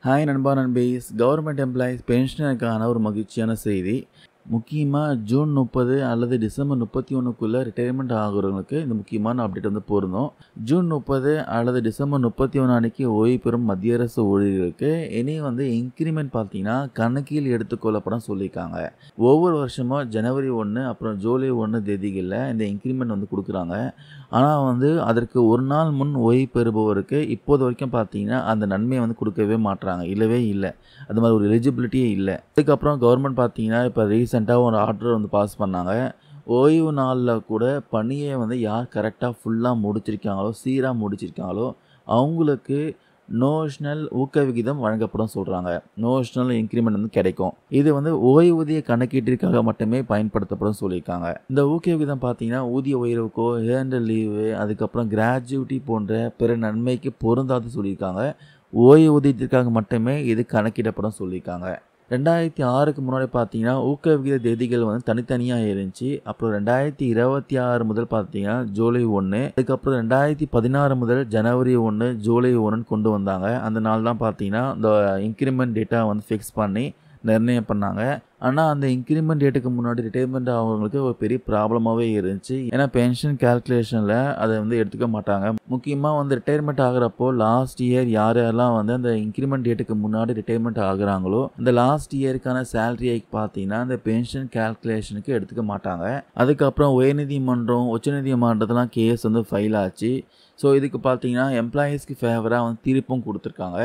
Hi நண்பா நண்பீஸ். Government employees பென்ஷனுக்கான ஒரு மகிழ்ச்சியான செய்தி. முக்கியமாக ஜூன் 30 அல்லது டிசம்பர் 31க்குள்ளே ரிட்டையர்மெண்ட் ஆகுறவங்களுக்கு இந்த முக்கியமான அப்டேட் வந்து போயிருந்தோம். ஜூன் 30 அல்லது டிசம்பர் 31 அன்னைக்கு ஓய்வு பெறும் மத்திய அரசு ஊழியர்களுக்கு இனி வந்து இன்க்ரிமெண்ட் பார்த்தீங்கன்னா கணக்கில் எடுத்துக்கொள்ளப்படும் சொல்லியிருக்காங்க. ஒவ்வொரு வருஷமும் ஜனவரி 1 அப்புறம் ஜூலை 1 தேதிகளில் இந்த இன்க்ரிமெண்ட் வந்து கொடுக்குறாங்க. ஆனால் வந்து அதற்கு ஒரு நாள் முன் ஓய்வு பெறுபவருக்கு இப்போது வரைக்கும் பார்த்தீங்கன்னா அந்த நன்மையை வந்து கொடுக்கவே மாட்டுறாங்க. இல்லவே இல்லை, அது மாதிரி ஒரு எலிஜிபிலிட்டியே இல்லை. அதுக்கப்புறம் கவர்மெண்ட் பார்த்தீங்கன்னா இப்போ ரீசெண்டாக ஒரு ஆர்டர் வந்து பாஸ் பண்ணாங்க. ஓய்வு நாளில் கூட பணியை வந்து யார் கரெக்டாக ஃபுல்லாக முடிச்சிருக்காங்களோ சீராக முடிச்சிருக்காங்களோ அவங்களுக்கு நோஷனல் ஊக்க விகிதம் வழங்கப்படும் சொல்கிறாங்க. நோஷனல் இன்க்ரிமெண்ட் வந்து கிடைக்கும். இது வந்து ஓய்வூதிய கணக்கீட்டிற்காக மட்டுமே பயன்படுத்தப்படும் சொல்லியிருக்காங்க. இந்த ஊக்க விகிதம் பார்த்தீங்கன்னா ஊதிய உயர்வுக்கோ ஏர்ன்டு லீவு அதுக்கப்புறம் கிராஜுவிட்டி போன்ற பிற நன்மைக்கு பொருந்தாது சொல்லியிருக்காங்க. ஓய்வூதியத்திற்காக மட்டுமே இது கணக்கிடப்படும் சொல்லியிருக்காங்க. 2006க்கு முன்னாடி பார்த்தீங்கன்னா ஊக்க விகித தேதிகள் வந்து தனித்தனியாக இருந்துச்சு. அப்புறம் 2026 முதல் பார்த்தீங்கன்னா ஜூலை 1, அதுக்கப்புறம் 2016 முதல் ஜனவரி 1 ஜூலை 1 கொண்டு வந்தாங்க. அந்த நாள் தான் பார்த்தீங்கன்னா இந்த இன்க்ரிமெண்ட் டேட்டா வந்து ஃபிக்ஸ் பண்ணி நிர்ணயம் பண்ணாங்க. ஆனால் அந்த இன்க்ரிமெண்ட் டேட்டுக்கு முன்னாடி ரிட்டைர்மெண்ட் ஆகிறவங்களுக்கு ஒரு பெரிய ப்ராப்ளமாகவே இருந்துச்சு. ஏன்னா பென்ஷன் கேல்குலேஷனில் அதை வந்து எடுத்துக்க மாட்டாங்க. முக்கியமாக வந்து ரிட்டைர்மெண்ட் ஆகிறப்போ லாஸ்ட் இயர் யாரெல்லாம் வந்து அந்த இன்க்ரிமெண்ட் டேட்டுக்கு முன்னாடி ரிட்டைர்மெண்ட் ஆகுறாங்களோ அந்த லாஸ்ட் இயருக்கான சேலரியை பார்த்தீங்கன்னா அந்த பென்ஷன் கேல்குலேஷனுக்கு எடுத்துக்க மாட்டாங்க. அதுக்கப்புறம் உயர்நீதிமன்றம் உச்சநீதிமன்றத்தெலாம் கேஸ் வந்து ஃபைல் ஆச்சு. ஸோ இதுக்கு பார்த்தீங்கன்னா எம்ப்ளாயீஸ்க்கு ஃபேவராக வந்து தீர்ப்பும் கொடுத்துருக்காங்க.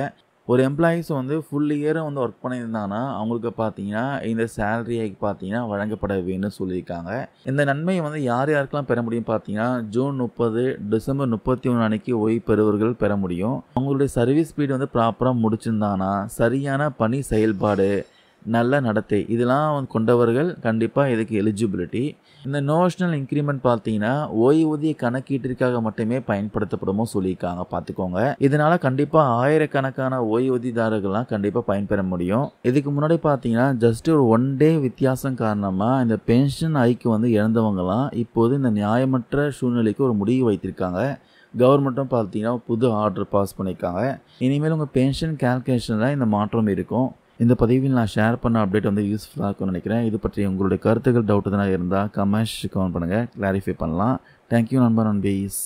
ஒரு எம்ப்ளாயீஸ் வந்து ஃபுல் இயரும் வந்து ஒர்க் பண்ணியிருந்தாங்கன்னா அவங்களுக்கு பார்த்தீங்கன்னா இந்த சேலரியை பார்த்தீங்கன்னா வழங்கப்பட வேணும்னு சொல்லியிருக்காங்க. இந்த நன்மையை வந்து யார் யாருக்கெல்லாம் பெற முடியும் பார்த்தீங்கன்னா ஜூன் 30 டிசம்பர் 31 அன்னைக்கு ஓய்வு பெறுவர்கள் பெற முடியும். அவங்களுடைய சர்வீஸ் ஸ்பீடு வந்து ப்ராப்பராக முடிச்சிருந்தாங்கன்னா சரியான பணி செயல்பாடு நல்ல நடத்தை இதெல்லாம் வந்து கொண்டவர்கள் கண்டிப்பாக இதுக்கு எலிஜிபிலிட்டி. இந்த நோஷனல் இன்க்ரிமெண்ட் பார்த்தீங்கன்னா ஓய்வூதிய கணக்கீட்டிற்காக மட்டுமே பயன்படுத்தப்படுமோ சொல்லியிருக்காங்க. பார்த்துக்கோங்க. இதனால கண்டிப்பாக ஆயிரக்கணக்கான ஓய்வூதியதாரர்கள்லாம் கண்டிப்பாக பயன்பெற முடியும். இதுக்கு முன்னாடி பார்த்தீங்கன்னா ஜஸ்ட் ஒரு 1 டே வித்தியாசம் காரணமாக இந்த பென்ஷன் ஹைக்கு வந்து இழந்தவங்கலாம் இப்போது இந்த நியாயமற்ற சூழ்நிலைக்கு ஒரு முடிவு வைத்திருக்காங்க. கவர்மெண்ட்டும் பார்த்தீங்கன்னா புது ஆர்டர் பாஸ் பண்ணியிருக்காங்க. இனிமேல் உங்கள் பென்ஷன் கேல்குலேஷனில் இந்த மாற்றம் இருக்கும். இந்த பதிவில் நான் ஷேர் பண்ண அப்டேட் வந்து யூஸ்ஃபுல்லாக இருக்கும்னு நினைக்கிறேன். இது பற்றி உங்களுடைய கருத்துக்கள் டவுட் எதனா இருந்தால் கமெண்ட்ஸ் கமெண்ட் பண்ணுங்கள், கிளாரிஃபை பண்ணலாம். தேங்க்யூ நண்பர் நண்பீஸ்.